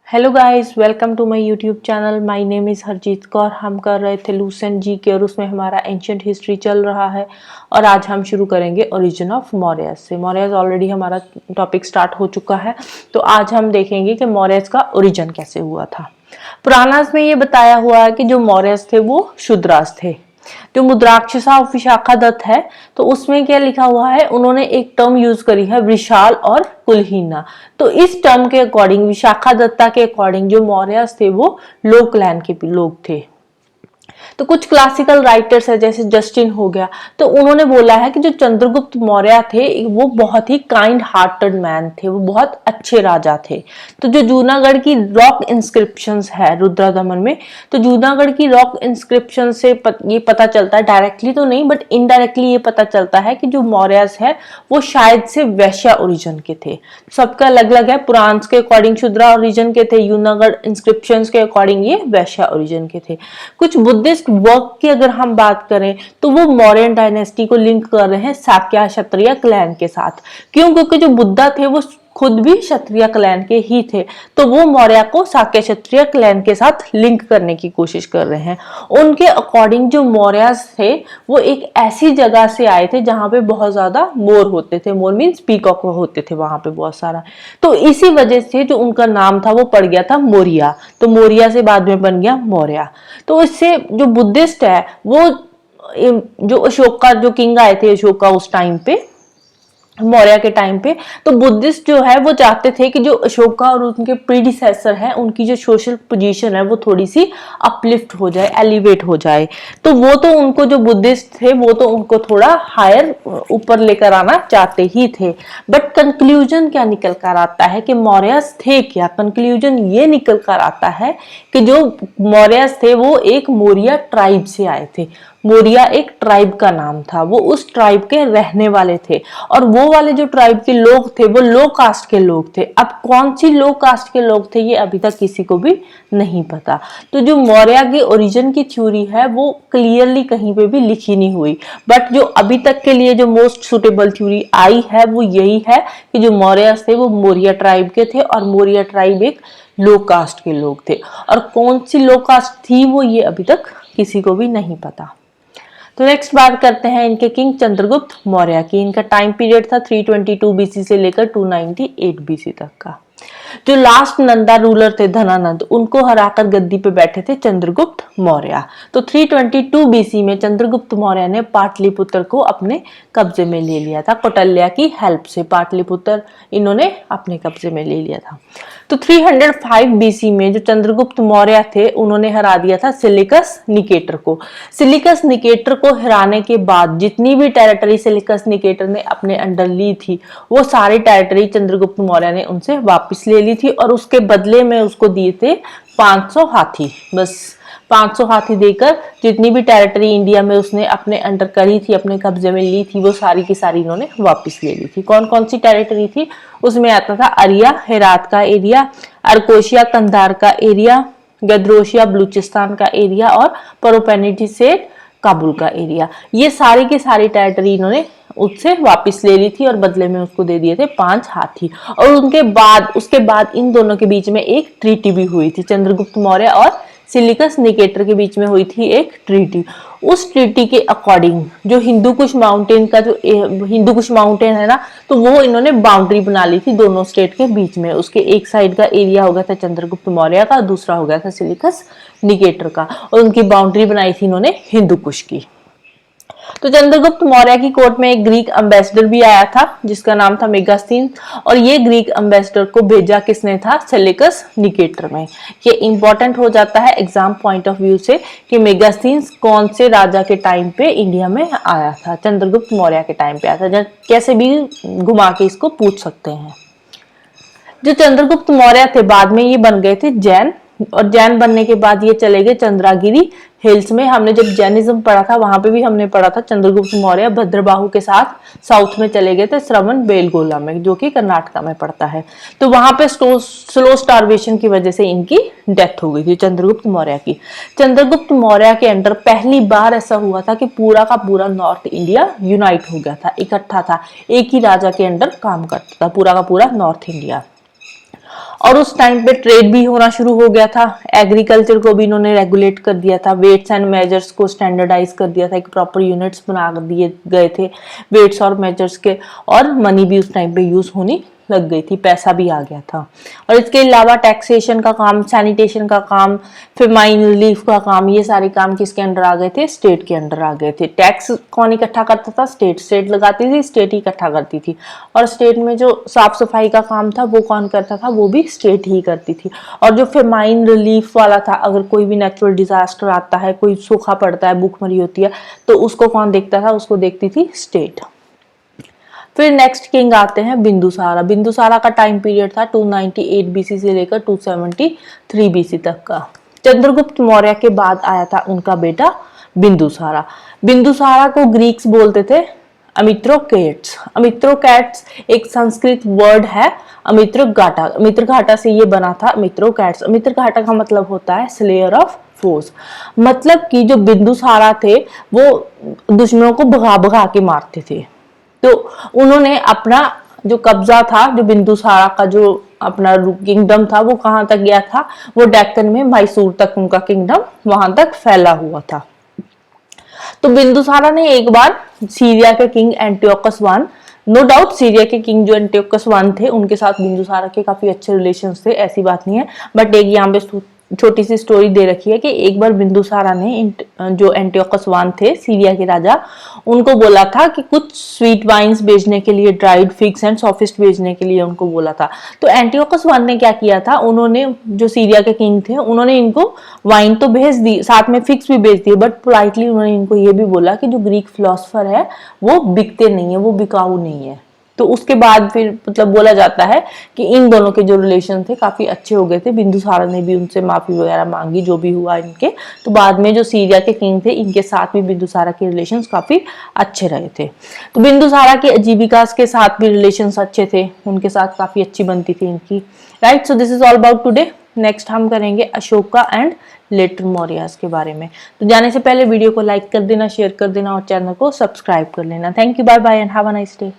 Hello guys, welcome to my YouTube channel. My name is Harjeet Kaur. हम कर रहे थे लूसेंट जी के और उसमें हमारा एंशिएंट हिस्ट्री चल रहा है और आज हम शुरू करेंगे ओरिजिन ऑफ मौर्यस से। मौर्यस ऑलरेडी हमारा टॉपिक स्टार्ट हो चुका है, तो आज हम देखेंगे कि मौर्यस का ओरिजिन कैसे हुआ था। पुराणास में ये बताया हुआ है कि जो मौर्यस थे वो शूद्रास थे। जो मुद्राक्षसा विशाखा दत्त है, तो उसमें क्या लिखा हुआ है, उन्होंने एक टर्म यूज करी है विशाल और कुलहीना। तो इस टर्म के अकॉर्डिंग, विशाखा दत्ता के अकॉर्डिंग, जो मौर्यस थे वो लो क्लैन के लोग थे। तो कुछ क्लासिकल राइटर्स है जैसे जस्टिन हो गया, तो उन्होंने बोला है कि जो चंद्रगुप्त मौर्य थे वो बहुत ही काइंड हार्टेड मैन थे, वो बहुत अच्छे राजा थे। तो जो जूनागढ़ की रॉक इंस्क्रिप्शंस है रुद्रदमन में, तो जूनागढ़ की रॉक इंस्क्रिप्शन से ये पता चलता है, डायरेक्टली तो नहीं बट इनडायरेक्टली ये पता चलता है कि जो मौर्यस है वो शायद से वैश्य ओरिजिन के थे। सबका अलग अलग है, पुराण के अकॉर्डिंग शूद्रा ओरिजिन के थे, जूनागढ़ इंस्क्रिप्शन के अकॉर्डिंग ये वैश्य ओरिजिन के थे। कुछ बुद्धिस्ट वर्क की अगर हम बात करें तो वो मौर्यन डायनेस्टी को लिंक कर रहे हैं शाक्य क्षत्रिय क्लैन के साथ। क्यों? क्योंकि जो बुद्धा थे वो खुद भी क्षत्रिय क्लैन के ही थे, तो वो मौर्य को शाक्य क्षत्रिय क्लैन के साथ लिंक करने की कोशिश कर रहे हैं। उनके अकॉर्डिंग जो मौर्य थे वो एक ऐसी जगह से आए थे जहां पे बहुत ज्यादा मोर होते थे। मोर मीन्स पीकॉक होते थे वहां पे बहुत सारा, तो इसी वजह से जो उनका नाम था वो पड़ गया था मौर्य। तो मौर्य से बाद में बन गया मौर्य। तो इससे जो बुद्धिस्ट है वो, जो अशोक का जो किंग आए थे, अशोक का उस टाइम पे, मौर्य के टाइम पे, तो बुद्धिस्ट जो है वो चाहते थे कि जो अशोका और उनके प्रीडिसेसर है उनकी जो सोशल पोजीशन है वो थोड़ी सी अपलिफ्ट हो जाए, एलिवेट हो जाए। तो वो तो उनको, जो बुद्धिस्ट थे वो तो उनको थोड़ा हायर ऊपर लेकर आना चाहते ही थे। बट कंक्लूजन क्या निकल कर आता है कि मौर्यस थे क्या? कंक्लूजन ये निकल कर आता है कि जो मौर्यस थे वो एक मौर्य ट्राइब से आए थे। मौर्य एक ट्राइब का नाम था, वो उस ट्राइब के रहने वाले थे और वो वाले जो ट्राइब के लोग थे वो लो कास्ट के लोग थे। अब कौन सी लो कास्ट के लोग थे ये अभी तक किसी को भी नहीं पता। तो जो मौर्य के ओरिजिन की थ्योरी है वो क्लियरली कहीं पे भी लिखी नहीं हुई, बट जो अभी तक के लिए जो मोस्ट सुटेबल थ्योरी आई है वो यही है कि जो मौर्य थे वो मौर्य ट्राइब के थे और मौर्य ट्राइब एक लो कास्ट के लोग थे। और कौन सी लो कास्ट थी वो ये अभी तक किसी को भी नहीं पता। तो नेक्स्ट बात करते हैं इनके किंग चंद्रगुप्त मौर्य की। इनका टाइम पीरियड था 322 बीसी से लेकर 298 बीसी तक का। जो लास्ट नंदा रूलर थे धनानंद, उनको हराकर गद्दी पे बैठे थे चंद्रगुप्त मौर्य। तो 322 बीसी में चंद्रगुप्त मौर्य ने पाटलिपुत्र को अपने कब्जे में ले लिया था। कौटिल्य की हेल्प से पाटलिपुत्र इन्होंने अपने कब्जे में ले लिया था। तो 305 बीसी में जो चंद्रगुप्त मौर्य थे उन्होंने हरा दिया था सिलिकस निकेटर को। सिलिकस निकेटर को हराने के बाद जितनी भी टेरिटरी सिलिकस निकेटर ने अपने अंडर ली थी वो सारी टेरिटरी चंद्रगुप्त मौर्य ने उनसे वापस ले ली थी और उसके बदले में उसको दिए थे 500 हाथी। बस 500 हाथी देकर जितनी भी टेरिटरी इंडिया में उसने अपने अंडर करी थी, अपने कब्जे में ली थी, वो सारी की सारी इन्होंने वापस ले ली थी। कौन कौन सी टेरिटरी थी उसमें आता था? अरिया हेरात का एरिया, अरकोशिया कंधार का एरिया, गदरोशिया बलूचिस्तान का एरिया और परोपेनिटिसेट काबुल का एरिया। ये सारी की सारी टेरिटरी इन्होंने उससे वापस ले ली थी और बदले में उसको दे दिए थे 5 हाथी। और उसके बाद इन दोनों के बीच में एक ट्रीटी भी हुई थी। चंद्रगुप्त मौर्य और सिलिकस निकेटर के बीच में हुई थी एक ट्रीटी। उस ट्रीटी के अकॉर्डिंग जो हिंदू कुश माउंटेन का, जो हिंदू कुश माउंटेन है ना, तो वो इन्होंने बाउंड्री बना ली थी दोनों स्टेट के बीच में। उसके एक साइड का एरिया हो गया था चंद्रगुप्त मौर्य का, दूसरा हो गया था सिलिकस निकेटर का, और उनकी बाउंड्री बनाई थी इन्होंने हिंदू कुश की। तो चंद्रगुप्त मौर्य की कोर्ट में एक ग्रीक एम्बेसडर भी आया था जिसका नाम था मेगास्थीन, और ये ग्रीक एम्बेसडर को भेजा किसने था? सेलिकस निकेटर में। ये इंपॉर्टेंट हो जाता है एग्जाम पॉइंट ऑफ व्यू से कि मेगास्थीन कौन से राजा के टाइम पे इंडिया में आया था? चंद्रगुप्त मौर्य के टाइम पे आया था। कैसे भी घुमा के इसको पूछ सकते हैं। जो चंद्रगुप्त मौर्य थे बाद में ये बन गए थे जैन, और जैन बनने के बाद ये चले गए चंद्रागिरी हिल्स में। हमने जब जैनिज्म पढ़ा था वहां पे भी हमने पढ़ा था चंद्रगुप्त मौर्य भद्रबाहु के साथ साउथ में चले गए थे श्रवण बेलगोला में, जो कि कर्नाटका में पड़ता है। तो वहां पे स्लो स्टार्वेशन की वजह से इनकी डेथ हो गई थी चंद्रगुप्त मौर्य की। चंद्रगुप्त मौर्य के अंडर पहली बार ऐसा हुआ था कि पूरा का पूरा नॉर्थ इंडिया यूनाइट हो गया था, इकट्ठा था, एक ही राजा के अंडर काम करता था पूरा का पूरा नॉर्थ इंडिया। और उस टाइम पे ट्रेड भी होना शुरू हो गया था, एग्रीकल्चर को भी इन्होंने रेगुलेट कर दिया था, वेट्स एंड मेजर्स को स्टैंडर्डाइज कर दिया था, एक प्रॉपर यूनिट्स बना दिए गए थे वेट्स और मेजर्स के, और मनी भी उस टाइम पे यूज होनी लग गई थी, पैसा भी आ गया था। और इसके अलावा टैक्सेशन का काम, सैनिटेशन का काम, फिर माइन रिलीफ का काम, ये सारे काम किसके अंडर आ गए थे? स्टेट के अंडर आ गए थे। टैक्स कौन इकट्ठा करता था? स्टेट। स्टेट लगाती थी, स्टेट ही इकट्ठा करती थी। और स्टेट में जो साफ सफाई का काम था वो कौन करता था? वो भी स्टेट ही करती थी। और जो फिर माइन रिलीफ वाला था, अगर कोई भी नेचुरल डिजास्टर आता है, कोई सूखा पड़ता है, भूखमरी होती है, तो उसको कौन देखता था? उसको देखती थी स्टेट। फिर नेक्स्ट किंग आते हैं बिंदुसारा। बिंदुसारा का टाइम पीरियड था 298 बीसी से लेकर 273 बीसी तक का। चंद्रगुप्त मौर्य के बाद आया था उनका बेटा बिंदुसारा। बिंदुसारा को ग्रीक्स बोलते थे अमित्रोकेट्स। अमित्रोकेट्स एक संस्कृत वर्ड है, अमित्रघाटा। अमित्रघाटा से ये बना था अमित्रोकेट्स। अमित्रघाटा का मतलब होता है स्लेयर ऑफ फोर्स। मतलब कि जो बिंदुसारा थे वो दुश्मनों को भगा भगा के मारते थे। तो उन्होंने अपना जो कब्जा था, जो बिंदुसारा का जो अपना किंगडम था, वो कहां तक गया था? वो डेक्कन में मैसूर तक उनका किंगडम वहां तक फैला हुआ था। तो बिंदुसारा ने एक बार सीरिया के king Antiochus one, no doubt Syria के किंग जो एंटियोकस वन थे उनके साथ बिंदुसारा के काफी अच्छे रिलेशंस थे, ऐसी बात नहीं है, बट एक यहाँ पे छोटी सी स्टोरी दे रखी है कि एक बार बिंदुसारा ने जो एंटियोकस वन थे सीरिया के राजा, उनको बोला था कि कुछ स्वीट वाइन्स भेजने के लिए, ड्राइड फिग्स एंड सॉफिस्ट भेजने के लिए उनको बोला था। तो एंटियोकस वन ने क्या किया था, उन्होंने जो सीरिया के किंग थे उन्होंने इनको वाइन तो भेज दी, साथ में फिग्स भी भेज दिए, बट पोलाइटली उन्होंने इनको ये भी बोला कि जो ग्रीक फिलोसफर है वो बिकते नहीं है, वो बिकाऊ नहीं है। तो उसके बाद फिर मतलब बोला जाता है कि इन दोनों के जो रिलेशन थे काफी अच्छे हो गए थे। बिंदुसारा ने भी उनसे माफी वगैरह मांगी, जो भी हुआ इनके। तो बाद में जो सीरिया के किंग थे इनके साथ भी बिंदुसारा के रिलेशंस काफी अच्छे रहे थे। तो बिंदुसारा के अजीविका के साथ भी रिलेशंस अच्छे थे, उनके साथ काफी अच्छी बनती थी इनकी। Right, so this is all about today. Next हम करेंगे अशोका एंड लेटर मौर्यास के बारे में। तो जाने से पहले वीडियो को लाइक कर देना, शेयर कर देना और चैनल को सब्सक्राइब कर लेना। Thank you, bye bye and have a nice day.